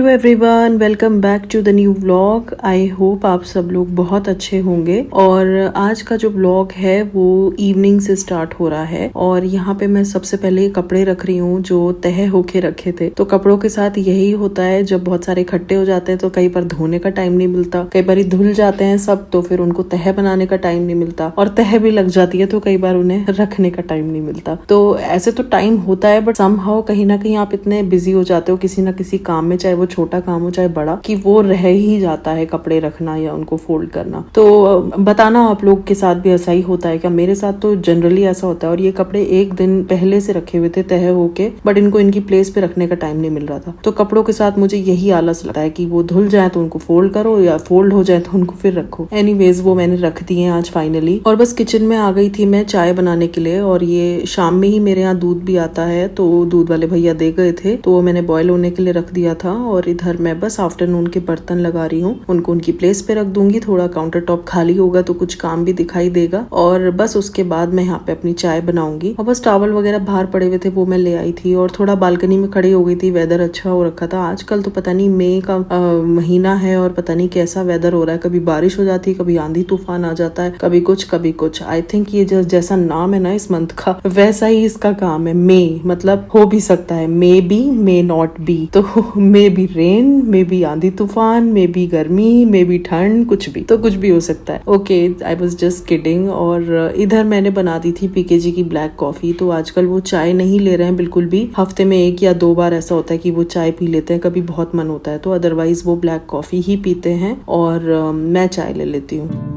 Hello everyone, welcome back to the new vlog. I hope आप सब लोग बहुत अच्छे होंगे। और आज का जो व्लॉग है वो इवनिंग से स्टार्ट हो रहा है और यहाँ पे मैं सबसे पहले कपड़े रख रही हूँ जो तह होके रखे थे। तो कपड़ों के साथ यही होता है, जब बहुत सारे इकट्ठे हो जाते हैं तो कई बार धोने का टाइम नहीं मिलता, कई बार धुल जाते हैं सब तो फिर उनको तह बनाने का टाइम नहीं मिलता, और तह भी लग जाती है तो कई बार उन्हें रखने का टाइम नहीं मिलता। तो ऐसे तो टाइम होता है, बट समहाउ कहीं ना कहीं आप इतने बिजी हो जाते हो किसी ना किसी काम में, चाहे वो छोटा काम हो चाहे बड़ा, कि वो रह ही जाता है कपड़े रखना या उनको फोल्ड करना। तो बताना आप लोग के साथ भी ऐसा ही होता है क्या? मेरे साथ तो जनरली ऐसा होता है। और ये कपड़े एक दिन पहले से रखे हुए थे तह होके, बट इनको इनकी प्लेस पे रखने का टाइम नहीं मिल रहा था। तो कपड़ों के साथ मुझे यही आलस लगता है कि वो धुल जाए तो उनको फोल्ड करो या फोल्ड हो जाए तो उनको फिर रखो। एनीवेज वो मैंने रख दिए आज फाइनली। और बस किचन में आ गई थी मैं चाय बनाने के लिए। और ये शाम में ही मेरे यहाँ दूध भी आता है, तो दूध वाले भैया दे गए थे तो वो मैंने बॉयल होने के लिए रख दिया था। और इधर मैं बस आफ्टरनून के बर्तन लगा रही हूँ, उनको उनकी प्लेस पे रख दूंगी। थोड़ा काउंटर टॉप खाली होगा तो कुछ काम भी दिखाई देगा। और बस उसके बाद मैं यहाँ पे अपनी चाय बनाऊंगी। और बस टॉवल वगैरह बाहर पड़े हुए थे वो मैं ले आई थी और थोड़ा बालकनी में खड़ी हो गई थी। वेदर अच्छा हो रखा था। आजकल तो पता नहीं मई का महीना है और पता नहीं कैसा वेदर हो रहा है, कभी बारिश हो जाती है, कभी आंधी तूफान आ जाता है, कभी कुछ। आई थिंक ये जैसा नाम है ना इस मंथ का, वैसा ही इसका काम है। मई मतलब हो भी सकता है, may be may not be. तो may be rain, may be आंधी तूफान, मे बी गर्मी, मे बी ठंड, कुछ भी हो सकता है। Okay, I was just kidding. और इधर मैंने बना दी थी पीकेजी की ब्लैक कॉफी। तो आजकल वो चाय नहीं ले रहे हैं बिल्कुल भी। हफ्ते में 1 या 2 बार ऐसा होता है कि वो चाय पी लेते हैं, कभी बहुत मन होता है तो, अदरवाइज वो ब्लैक कॉफी ही पीते हैं और मैं चाय ले लेती हूँ।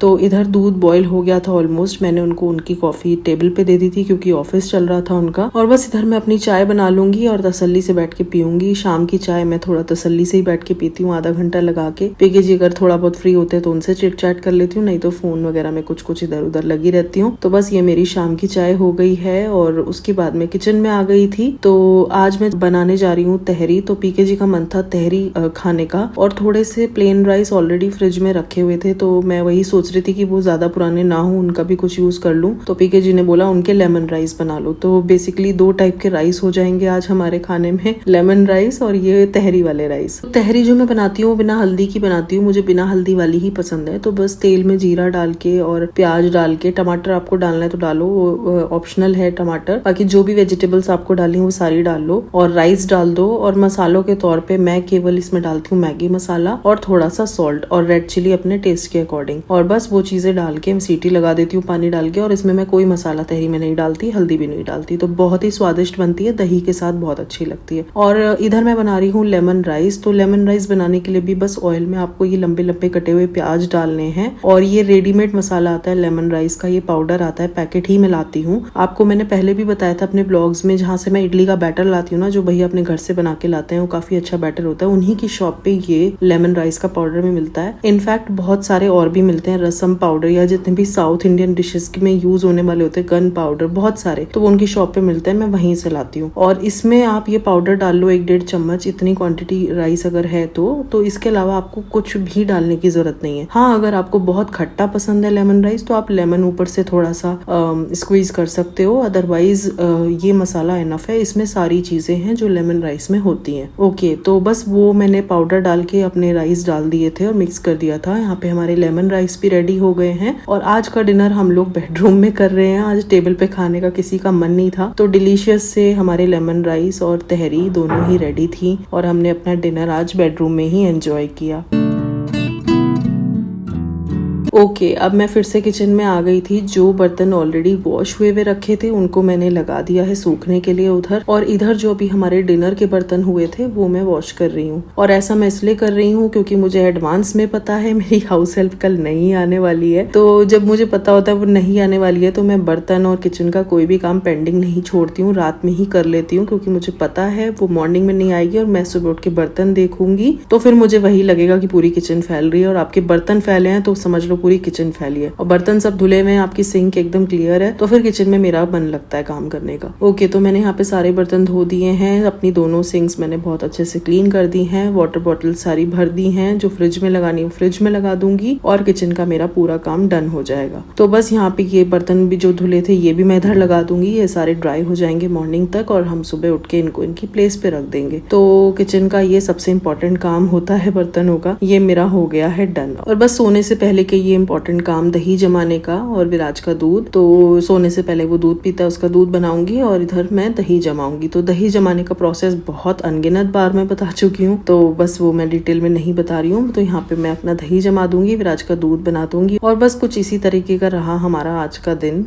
तो इधर दूध बॉईल हो गया था ऑलमोस्ट। मैंने उनको उनकी कॉफी टेबल पे दे दी थी क्योंकि ऑफिस चल रहा था उनका। और बस इधर मैं अपनी चाय बना लूंगी और तसल्ली से बैठ के पीऊंगी। शाम की चाय मैं थोड़ा तसल्ली से ही बैठ के पीती हूँ, आधा घंटा लगा के। पीके जी अगर थोड़ा बहुत फ्री होते हैं तो उनसे चिट चैट कर लेती हूँ, नहीं तो फोन वगैरह में कुछ इधर उधर लगी रहती हूँ। तो बस ये मेरी शाम की चाय हो गई है। और उसके बाद मैं किचन में आ गई थी। तो आज मैं बनाने जा रही हूँ तहरी। तो पीके जी का मन था तहरी खाने का, और थोड़े से प्लेन राइस ऑलरेडी फ्रिज में रखे हुए थे। तो मैं वही सोच रही थी कि वो ज्यादा पुराने ना हो, उनका भी कुछ यूज कर लूं। तो पीके जी ने बोला उनके लेमन राइस बना लो। तो बेसिकली 2 टाइप के राइस हो जाएंगे आज हमारे खाने में, लेमन राइस और ये तहरी वाले राइस। तो तहरी जो मैं बनाती हूँ बिना हल्दी की बनाती हूँ, मुझे बिना हल्दी वाली ही पसंद है। तो बस तेल में जीरा डाल के और प्याज डाल के, टमाटर आपको डालना है तो डालो, ऑप्शनल है टमाटर, बाकी जो भी वेजिटेबल्स आपको डालनी है वो सारी डाल लो और राइस डाल दो। और मसालों के तौर पे मैं केवल इसमें डालती हूँ मैगी मसाला और थोड़ा सा सॉल्ट और रेड चिली अपने टेस्ट के अकॉर्डिंग। और बस वो चीजें डाल के सीटी लगा देती हूँ पानी डाल के। और इसमें मैं कोई मसाला तहरी में नहीं डालती, हल्दी भी नहीं डालती। तो बहुत ही स्वादिष्ट बनती है, दही के साथ बहुत अच्छी लगती है। और इधर मैं बना रही हूँ लेमन राइस। तो लेमन राइस बनाने के लिए भी बस ऑयल में आपको ये लंबे लंबे कटे हुए प्याज डालने हैं। और ये रेडीमेड मसाला आता है लेमन राइस का, ये पाउडर आता है, पैकेट ही मैं लाती हूँ। आपको मैंने पहले भी बताया था अपने ब्लॉग्स में, जहाँ से मैं इडली का बैटर लाती हूँ ना, जो भैया अपने घर से बना के लाते हैं, वो काफी अच्छा बैटर होता है। उन्हीं की शॉप पे ये लेमन राइस का पाउडर में मिलता है। इनफैक्ट बहुत सारे और भी मिलते हैं, रसम पाउडर या जितने भी साउथ इंडियन डिशेस में यूज होने वाले होते हैं, गन पाउडर, बहुत सारे, तो वो उनकी शॉप पे मिलते हैं, मैं वहीं से लाती हूँ। और इसमें आप ये पाउडर डाल लो 1-1.5 चम्मच, इतनी क्वांटिटी राइस अगर है तो इसके अलावा आपको कुछ भी डालने की जरूरत नहीं है। हाँ, अगर आपको बहुत खट्टा पसंद है लेमन राइस तो आप लेमन ऊपर से थोड़ा सा स्क्वीज कर सकते हो, अदरवाइज ये मसाला इनफ है। इसमें सारी चीजें हैं जो लेमन राइस में होती हैं। ओके, तो बस वो मैंने पाउडर डाल के अपने राइस डाल दिए थे और मिक्स कर दिया था। यहाँ पे हमारे लेमन राइस भी रेडी हो गए हैं। और आज का डिनर हम लोग बेडरूम में कर रहे हैं। आज टेबल पे खाने का किसी का मन नहीं था, तो डिलीशियस से हमारे लेमन राइस और तहरी दोनों ही रेडी थी और हमने अपना डिनर आज बेडरूम में ही एंजॉय किया। ओके, अब मैं फिर से किचन में आ गई थी। जो बर्तन ऑलरेडी वॉश हुए हुए रखे थे उनको मैंने लगा दिया है सूखने के लिए उधर। और इधर जो अभी हमारे डिनर के बर्तन हुए थे वो मैं वॉश कर रही हूँ। और ऐसा मैं इसलिए कर रही हूँ क्योंकि मुझे एडवांस में पता है मेरी हाउस हेल्प कल नहीं आने वाली है। तो जब मुझे पता होता है वो नहीं आने वाली है तो मैं बर्तन और किचन का कोई भी काम पेंडिंग नहीं छोड़ती हूँ, रात में ही कर लेती हूँ, क्योंकि मुझे पता है वो मॉर्निंग में नहीं आएगी और मैं सुबह उठ के बर्तन देखूंगी तो फिर मुझे वही लगेगा कि पूरी किचन फैल रही है। और आपके बर्तन फैले हैं तो समझ लो पूरी किचन फैली है और बर्तन सब धुले हुए हैं, आपकी सिंक एकदम क्लियर है, तो फिर किचन में मेरा मन लगता है काम करने का। ओके, तो मैंने यहाँ पे सारे बर्तन धो दिए हैं, अपनी दोनों सिंक्स मैंने बहुत अच्छे से क्लीन कर दी हैं, वाटर बॉटल सारी भर दी हैं, जो फ्रिज में लगानी है फ्रिज में लगा दूंगी और किचन का मेरा पूरा काम डन हो जाएगा। तो बस यहाँ पे ये बर्तन भी जो धुले थे ये भी मैं इधर लगा दूंगी, ये सारे ड्राई हो जाएंगे मॉर्निंग तक और हम सुबह उठ के इनको इनकी प्लेस पे रख देंगे। तो किचन का ये सबसे इम्पोर्टेंट काम होता है बर्तनों का, ये मेरा हो गया है डन। और बस सोने से पहले के ये इम्पोर्टेंट काम दही जमाने का और विराज का दूध, तो सोने से पहले वो दूध पीता है, उसका दूध बनाऊंगी और इधर मैं दही जमाऊंगी। तो दही जमाने का प्रोसेस बहुत अनगिनत बार मैं बता चुकी हूँ, तो बस वो मैं डिटेल में नहीं बता रही हूँ। तो यहाँ पे मैं अपना दही जमा दूंगी, विराज का दूध बना दूंगी और बस कुछ इसी तरीके का रहा हमारा आज का दिन।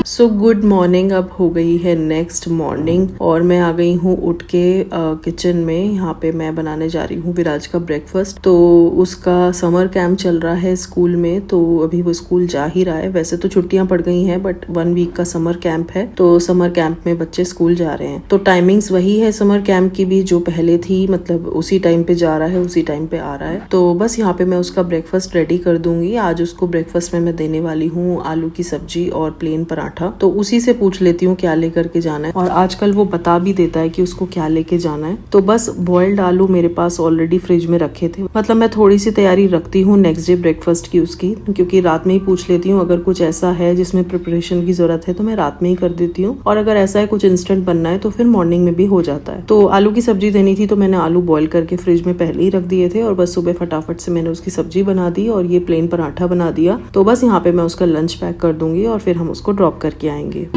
सो गुड मॉर्निंग, अब हो गई है नेक्स्ट मॉर्निंग और मैं आ गई हूँ उठ के किचन में। यहाँ पे मैं बनाने जा रही हूँ विराज का ब्रेकफास्ट। तो उसका समर कैंप चल रहा है स्कूल में, तो अभी वो स्कूल जा ही रहा है। वैसे तो छुट्टियां पड़ गई हैं बट 1 वीक का समर कैंप है, तो समर कैंप में बच्चे स्कूल जा रहे हैं। तो टाइमिंग्स वही है समर कैंप की भी जो पहले थी, मतलब उसी टाइम पे जा रहा है, उसी टाइम पे आ रहा है। तो बस यहाँ पे मैं उसका ब्रेकफास्ट रेडी कर दूंगी। आज उसको ब्रेकफास्ट में मैं देने वाली हूँ आलू की सब्जी और प्लेन पराठा। तो उसी से पूछ लेती हूँ क्या लेकर के जाना है, और आजकल वो बता भी देता है कि उसको क्या लेके जाना है। तो बस बॉइल्ड आलू मेरे पास ऑलरेडी फ्रिज में रखे थे, मतलब मैं थोड़ी सी तैयारी रखती हूँ नेक्स्ट डे ब्रेकफास्ट की उसकी, क्योंकि रात में ही पूछ लेती हूँ। अगर कुछ ऐसा है जिसमें प्रिपरेशन की जरूरत है तो मैं रात में ही कर देती हूँ, और अगर ऐसा है कुछ इंस्टेंट बनना है तो फिर मॉर्निंग में भी हो जाता है। तो आलू की सब्जी देनी थी तो मैंने आलू बॉईल करके फ्रिज में पहले ही रख दिए थे, और बस सुबह फटाफट से मैंने उसकी सब्जी बना दी और ये प्लेन पराठा बना दिया। तो बस यहाँ पे मैं उसका लंच पैक कर दूंगी और फिर हम उसको ड्रॉप करके आएंगे।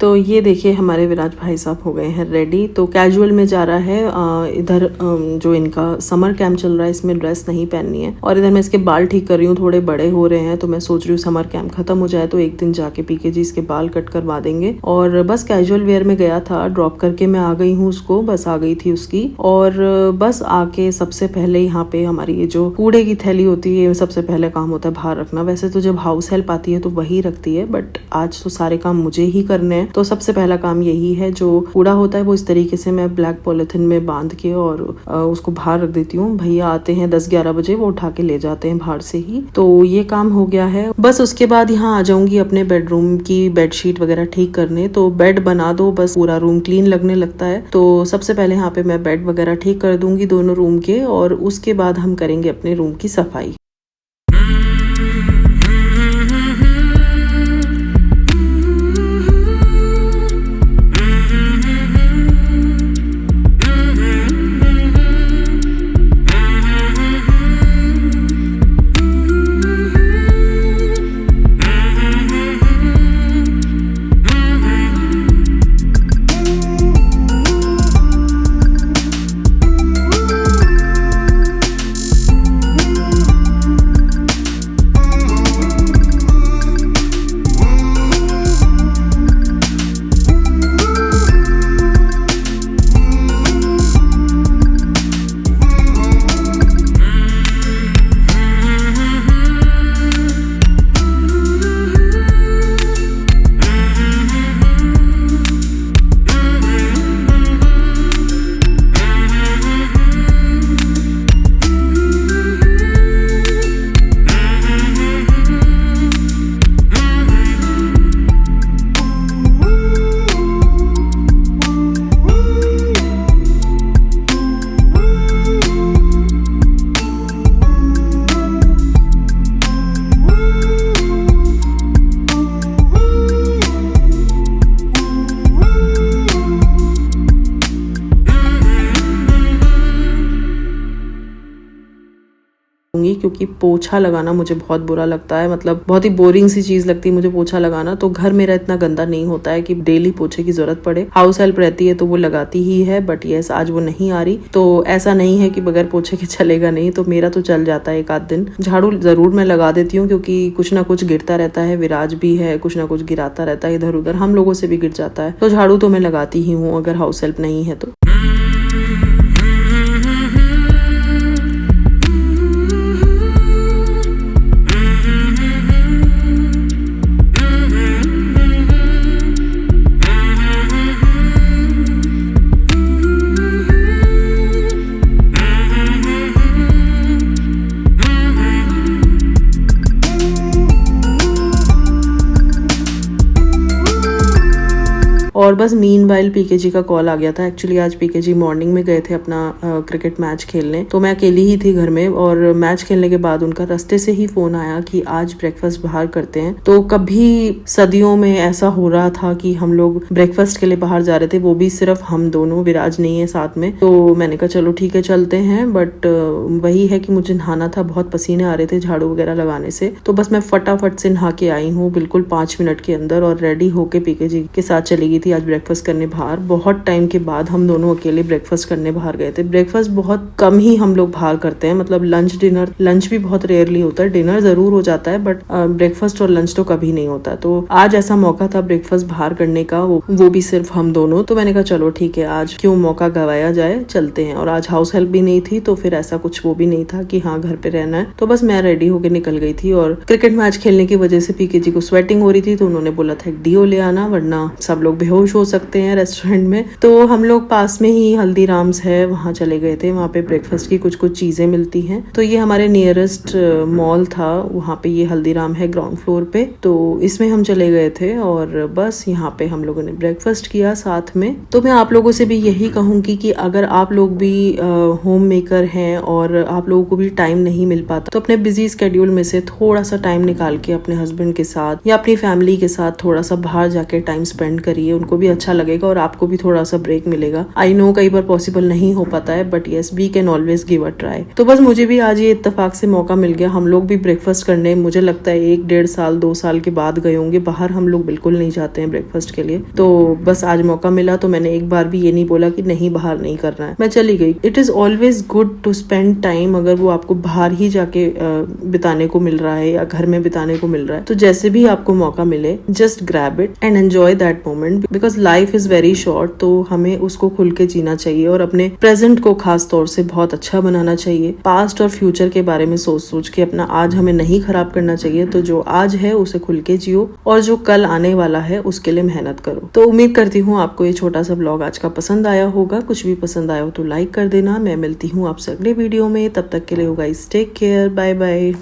तो ये देखिए हमारे विराज भाई साहब हो गए हैं रेडी। तो कैजुअल में जा रहा है। इधर जो इनका समर कैंप चल रहा है इसमें ड्रेस नहीं पहननी है, और इधर मैं इसके बाल ठीक कर रही हूँ, थोड़े बड़े हो रहे हैं। तो मैं सोच रही हूँ समर कैंप खत्म हो जाए तो एक दिन जाके पीके जी इसके बाल कट करवा देंगे। और बस कैजुअल वेयर में गया था, ड्रॉप करके मैं आ गई हूँ उसको, बस आ गई थी उसकी। और बस आके सबसे पहले यहाँ पे हमारी ये जो कूड़े की थैली होती है, सबसे पहले काम होता है बाहर रखना। वैसे तो जब हाउस हेल्प आती है तो वही रखती है, बट आज तो सारे काम मुझे ही करने हैं। तो सबसे पहला काम यही है, जो कूड़ा होता है वो इस तरीके से मैं ब्लैक पॉलिथीन में बांध के और उसको बाहर रख देती हूँ। भैया आते हैं 10-11 बजे, वो उठा के ले जाते हैं बाहर से ही। तो ये काम हो गया है। बस उसके बाद यहाँ आ जाऊंगी अपने बेडरूम की बेडशीट वगैरह ठीक करने। तो बेड बना दो, बस पूरा रूम क्लीन लगने लगता है। तो सबसे पहले यहाँ पे मैं बेड वगैरह ठीक कर दूंगी दोनों रूम के, और उसके बाद हम करेंगे अपने रूम की सफाई। क्योंकि पोछा लगाना मुझे बहुत बुरा लगता है, मतलब बहुत ही बोरिंग सी चीज लगती है मुझे पोछा लगाना। तो घर मेरा इतना गंदा नहीं होता है कि डेली पोछे की जरूरत पड़े। हाउस हेल्प रहती है तो वो लगाती ही है, बट यस आज वो नहीं आ रही, तो ऐसा नहीं है कि बगैर पोछे के चलेगा नहीं, तो मेरा तो चल जाता है एक आध दिन। झाड़ू जरूर मैं लगा देती हूँ क्योंकि कुछ ना कुछ गिरता रहता है, विराज भी है कुछ ना कुछ गिराता रहता है इधर उधर, हम लोगों से भी गिर जाता है, तो झाड़ू तो मैं लगाती ही हूँ अगर हाउस हेल्प नहीं है तो। और बस मीनवाइल पीकेजी का कॉल आ गया था। एक्चुअली आज पीकेजी मॉर्निंग में गए थे अपना क्रिकेट मैच खेलने, तो मैं अकेली ही थी घर में, और मैच खेलने के बाद उनका रास्ते से ही फोन आया कि आज ब्रेकफास्ट बाहर करते हैं। तो कभी सदियों में ऐसा हो रहा था कि हम लोग ब्रेकफास्ट के लिए बाहर जा रहे थे, वो भी सिर्फ हम दोनों, विराज नहीं है साथ में। तो मैंने कहा चलो ठीक है चलते हैं, बट वही है कि मुझे नहाना था, बहुत पसीने आ रहे थे झाड़ू वगैरह लगाने से, तो बस मैं फटाफट से नहा के आई हूँ बिल्कुल 5 मिनट के अंदर, और रेडी होके पीकेजी के साथ चली गई थी आज ब्रेकफास्ट करने बाहर। बहुत टाइम के बाद हम दोनों अकेले ब्रेकफास्ट करने बाहर गए थे। ब्रेकफास्ट बहुत कम ही हम लोग बाहर करते हैं, मतलब लंच डिनर, लंच भी बहुत रेयरली होता है, डिनर जरूर हो जाता है, बट ब्रेकफास्ट और लंच तो कभी नहीं होता। तो आज ऐसा मौका था ब्रेकफास्ट बाहर करने का, वो भी सिर्फ हम दोनों। तो मैंने कहा चलो ठीक है, आज क्यों मौका गवाया जाए, चलते हैं। और आज हाउस हेल्प भी नहीं थी, तो फिर ऐसा कुछ वो भी नहीं था कि हाँ घर पे रहना है, तो बस मैं रेडी होके निकल गई थी। और क्रिकेट मैच खेलने की वजह से पीकेजी को स्वेटिंग हो रही थी, तो उन्होंने बोला था एक डीओ ले आना वरना सब लोग बेहोश हो सकते हैं रेस्टोरेंट में। तो हम लोग पास में ही हल्दीराम्स है, वहां चले गए थे। वहां पे ब्रेकफास्ट की कुछ कुछ चीजें मिलती हैं, तो ये हमारे नियरेस्ट मॉल था, वहां पे ये हल्दीराम है ग्राउंड फ्लोर पे, तो इसमें हम चले गए थे। और बस यहाँ पे हम लोगों ने ब्रेकफास्ट किया साथ में। तो मैं आप लोगों से भी यही कहूंगी कि अगर आप लोग भी होम मेकर हैं और आप लोगों को भी टाइम नहीं मिल पाता, तो अपने बिजी स्केड्यूल में से थोड़ा सा टाइम निकाल के अपने हस्बैंड के साथ या अपनी फैमिली के साथ थोड़ा सा बाहर जाके टाइम स्पेंड करिए, उनको भी अच्छा लगेगा और आपको भी थोड़ा सा ब्रेक मिलेगा। आई नो कई बार पॉसिबल नहीं हो पाता है, but yes we can always give a try. तो बस मुझे भी आज ये इत्तेफाक से मौका मिल गया। हम लोग भी ब्रेकफास्ट करने मुझे लगता है 1-1.5 साल 2 साल के बाद गए होंगे बाहर, हम लोग बिल्कुल नहीं जाते हैं ब्रेकफास्ट के लिए। तो बस आज मौका मिला, तो मैंने एक बार भी ये नहीं बोला कि नहीं बाहर नहीं करना है, मैं चली गई। It is always good to spend time, अगर वो आपको बाहर ही जाके बिताने को मिल रहा है या घर में बिताने को मिल रहा है, तो जैसे भी आपको मौका मिले just grab it and enjoy that moment, because life is very short. तो हमें उसको खुल के जीना चाहिए और अपने प्रेजेंट को खास तौर से बहुत अच्छा बनाना चाहिए। पास्ट और फ्यूचर के बारे में सोच सोच के अपना आज हमें नहीं खराब करना चाहिए। तो जो आज है उसे खुल के जियो और जो कल आने वाला है उसके लिए मेहनत करो। तो उम्मीद करती हूँ आपको ये छोटा सा ब्लॉग आज का पसंद आया होगा। कुछ भी पसंद आया हो तो लाइक कर देना। मैं मिलती हूँ आपसे अगले वीडियो में, तब तक के लिए guys take care, bye bye.